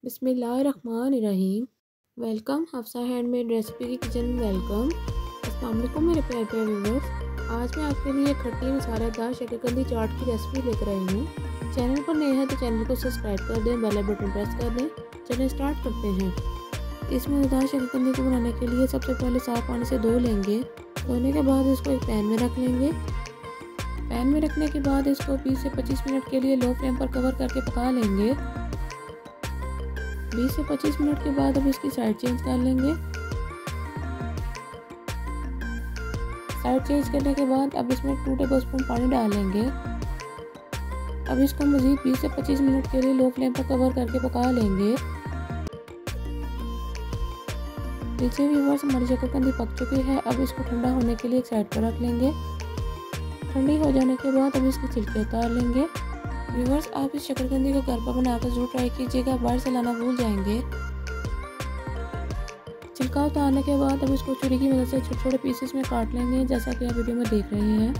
बिस्मिल्लाहिर्रहमानिर्रहीम। Welcome Hafsa handmade recipe की kitchen में वेलकम। अस्सलाम वालेकुम मेरे प्यारे प्यारे व्यूअर्स। आज मैं आपके लिए खट्टी मसालेदार शकरकंदी चाट की रेसिपी लेकर आई हूँ। चैनल पर नए हैं तो चैनल को सब्सक्राइब कर दें, बेल बटन प्रेस कर दें। चलिए स्टार्ट करते हैं। इस मज़ेदार शकरकंदी को बनाने के लिए सबसे पहले साफ़ पानी से धो लेंगे। धोने के बाद इसको एक पैन में रख लेंगे। पैन में रखने के बाद इसको 20 से 25 मिनट के लिए लो फ्लेम पर कवर करके पका लेंगे। 20 से 25 मिनट के बाद अब इसकी साइड चेंज कर लेंगे। साइड चेंज करने के बाद अब इसमें 2 टेबलस्पून पानी डालेंगे। अब इसको मज़ीद 20 से 25 मिनट के लिए लो फ्लेम पर कवर करके पका लेंगे। नीचे व्यूअर्स हमारी शकरकंदी पक चुकी है। अब इसको ठंडा होने के लिए एक साइड पर रख लेंगे। ठंडी हो जाने के बाद अब इसके छिलके उतार लेंगे। व्यूअर्स आप इस शकरकंदी को घर पर बनाकर जरूर ट्राई कीजिएगा, बाहर से लाना भूल जाएंगे। छिलका उतारने के बाद अब इसको छुरी की मदद से छोटे छोटे पीसेस में काट लेंगे, जैसा कि आप वीडियो में देख रहे हैं।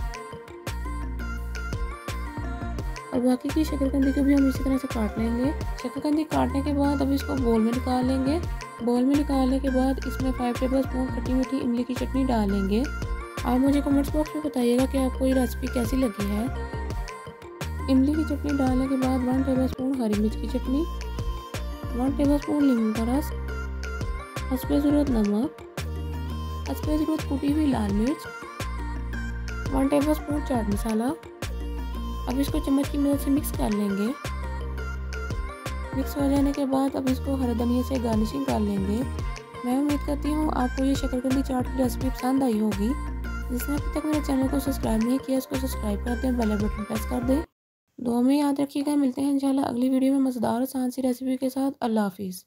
और बाकी की शकरकंदी को भी हम इसी तरह से काट लेंगे। शकरकंदी काटने के बाद अब इसको बोल में निकाल लेंगे। बोल में निकालने के बाद इसमें 5 टेबलस्पून खट्टी मीठी इमली की चटनी डालेंगे। आप मुझे कमेंट्स बॉक्स में बताइएगा कि आपको ये रेसिपी कैसी लगी है। इमली की चटनी डालने के बाद 1 टेबलस्पून हरी मिर्च की चटनी, 1 टेबलस्पून नींबू का रस, हस्बे ज़रूरत नमक, हस्बे ज़रूरत कुटी हुई लाल मिर्च, 1 टेबलस्पून चाट मसाला। अब इसको चम्मच की मदद से मिक्स कर लेंगे। मिक्स हो जाने के बाद अब इसको हरा धनिया से गार्निशिंग कर लेंगे। मैं उम्मीद करती हूँ आपको ये शकरकंदी चाट की रेसिपी पसंद आई होगी। जिसने अभी तक मेरे चैनल को सब्सक्राइब नहीं किया उसको सब्सक्राइब कर दें, बेल बटन प्रेस कर दें। दुआ में याद रखिएगा। मिलते हैं इंशाल्लाह अगली वीडियो में मज़ेदार आसान सी रेसिपी के साथ। अल्लाह हाफिज़।